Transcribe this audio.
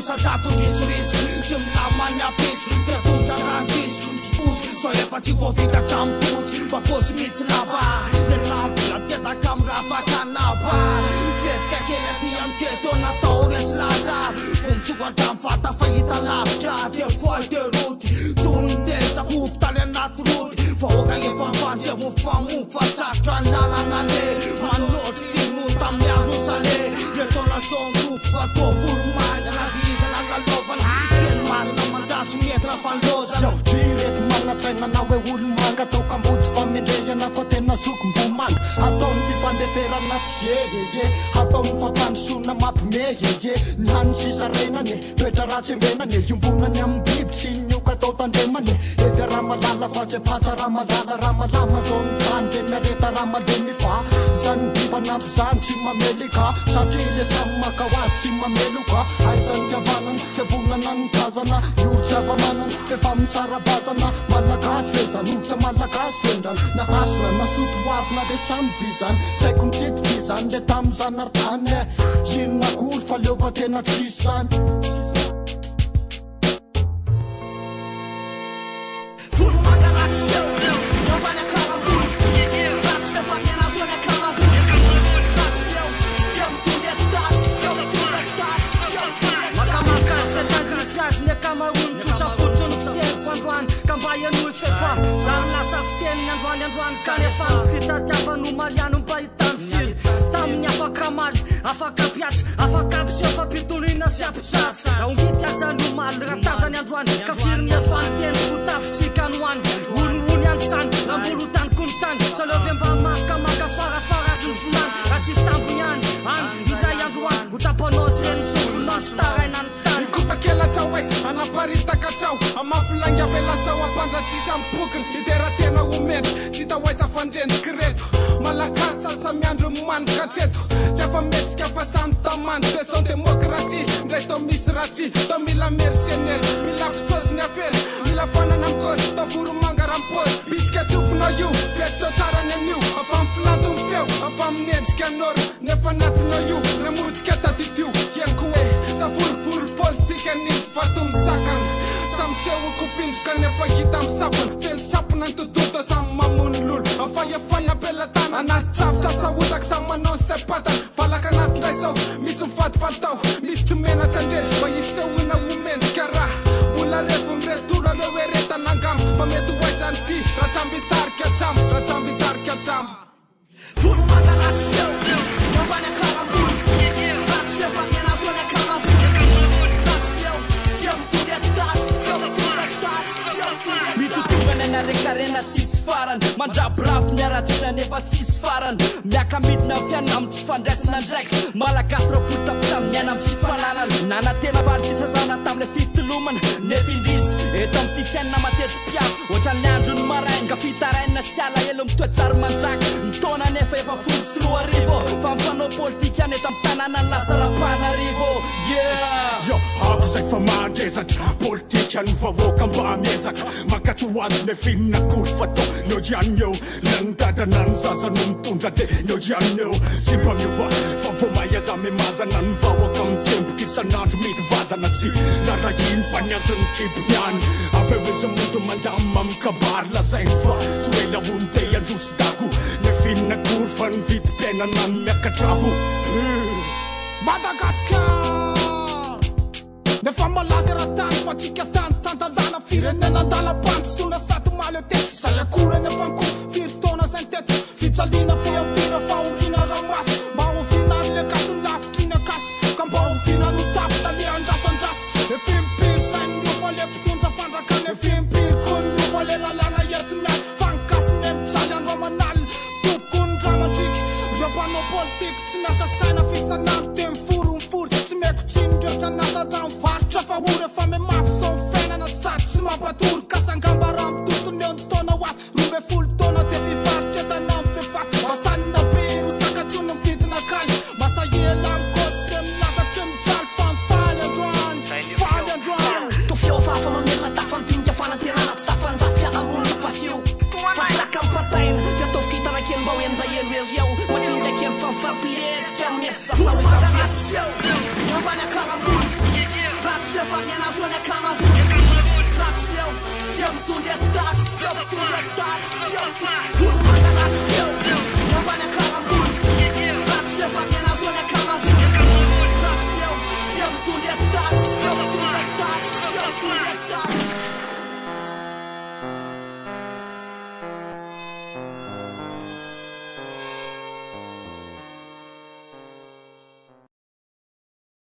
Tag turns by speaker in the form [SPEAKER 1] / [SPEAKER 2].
[SPEAKER 1] Sajato rich Jim namanya bitch Terbuka rantis Cepus So efa tivo vida campus Bakos mit lava Nerlampi Pieta kamrafa kanaba Fetska kele piam keto na taurets laza Fum sugar dam fata fahita lapka Det foi det rot Tundes ta hoptare natrot Fråga efa fantje Mo famu fatsakra nalanale Man låts till mutam Jerusalem Getona som tupa Topurmai
[SPEAKER 2] Yo, direkt manatsaina na hoe olomanga atao kambody famendrehana fa tena zokom-bomanga ataony fifandeferana tsy yeye ataony fampandrosoana mampimeyeye ny hany sisa renany toetra ratsy embenany iombonany amin'ny biby tsy nioka atao tandremany evy raha malala fa tsy apatsa raha malama zao ny tany de miareta raha malemy fa zany bivanampy zany tsy mamely ka satria le samy maka hoazy tsy mamely ka aizany fiavanany fiavonana ny tazana zava-manana efa misarabazana malagasy vezany osa malagasy vendrany na hasina na soto hoavina de samy vizany saiko mitsety vizany le tamy zanartany inona kory fa leova tena tsisy zany
[SPEAKER 3] Afaka piatsa, afaka piseho fa pitolina sy apitsatsa Aongity asany omaly, ratazany androany Kafiry ny afany teny fotafitsika anoany Olo-olo any sany, ambolo tany kony tany Salövy mba maka farafara tsy nyvolany Raha tsisy tampony any, indray androany Hotrapanao sy reny sofonao sy taraina ny tany
[SPEAKER 4] Ikotakela tsao oes, anaparitaka tsao Amafilangy avelasao ampandratrisa mipokiny Iteratena omendry, tsy ta oes afandrenjiky reto Malagasy salsa miandro manika treto Tsy afa metsika fa samy tamany Question démocratie, ndray tao misy ratsy Tao mila mercenaire, mila pisosy ny afely Mila fanana amkosy, tao voromanga rampôsy Bitsika tsofinao io, festo tsara ny anio Afa mifilando ny feo, afa minendrika anoro Nefa anatinao io, namodika tatitio Hienko hoe, sa furifuri politika nitsy fato misakana Samy seho kofindroka nefa hita misapana Fely sapana ny tontolo samy mamono lolo Afayafana belatana Anaty saotak samy manao ny sepatana Falaka anaty ndray sao, misy mifady palitao Misy tsy menatra ndrendry, fa isehona omendrika raha Mbola revo miretora leo hoe retanangamba Fa mety hoaizany ty, ratsambitarika atsamo Ratsambitarika atsamo
[SPEAKER 1] Voromanga ratsy feo, ambany akaramboly Ratsy feo fa tena fona akaramboly Ratsy feo, fiavitovy atary
[SPEAKER 3] Mitotongana ny arekarena tsisy farany Mandraborabo ny aratsina nefa tsisy farany Miaka midina fianina amin'ny tsy fandraisina ndraiky Malagasy roapolo tapisamy miaina amin'ny tsy fananana Nanantena valitisazana tamile fitolomana Nefa indrisy eto amin'ty fiainana matety piavo Ohatran'ny andro ny marainga fitaraina sy ala elo mitoetrary mandraka Mitona nefa efa folo sy roa arivo Fa mpanao politika any eto amin'ny tanàna ny lasa rapanarivo
[SPEAKER 5] Yo, ako zay fa mandrezaka Politika ny vahoaka mba miezaka Makato azy nefinina kory fatao Neo ihany eo Nanindadana ny zaza no mitondra de neo ihany eo Sy mba miova fa vo maiaza memazana ny vahoaka mitsemboka isan'andro mety vazana tsy Narahiny fa niazany kiboniany Aveo izy mondo mandama mikabary lazainy fa Sy hoe lahony te androsy dago Nefinina kory fa ny vidim-piainana ny miakatravo
[SPEAKER 1] Madagascar Nefa malaza raha-tany fa tsika tany tandalana Firenena andala-pandrosoana sady maly tety Zay akora nefa nko firy taona zay ny tety Fijaliana fiavina fahoriana ramasy Mba hoviana le kaso ny lavitry ny akaso Ka mba hoviana no tapitra le andrasandraso Efimpiry zay ny nova le mpitondra fandrakana Efimpiry koa ny nova le lalana entinyany Fankasy ny mitsaly andro amanalina Toko ny dramadriky Reo mpanao politiky tsy miasa saina fisanandro Te mifory Tsy meko tsiny ndreotra nasa rano varotra fa hory efa me mafy so fiainana sady tsy mampatory Kasangamba raha mitotony eo ny taona ho aty Rombe folo taona de fivarotra etana amin'ny vehivavy Masanina bery sakatsono ny vidina kaly Masahela amin'ny kosy se milaza tsy mijaly Fa mifaly androany, faly androany
[SPEAKER 3] mesa saoizavesio ambany akaramboly ratsio varianazony akamarony ratsio tia mitondry ataky tia mitondry ataky tia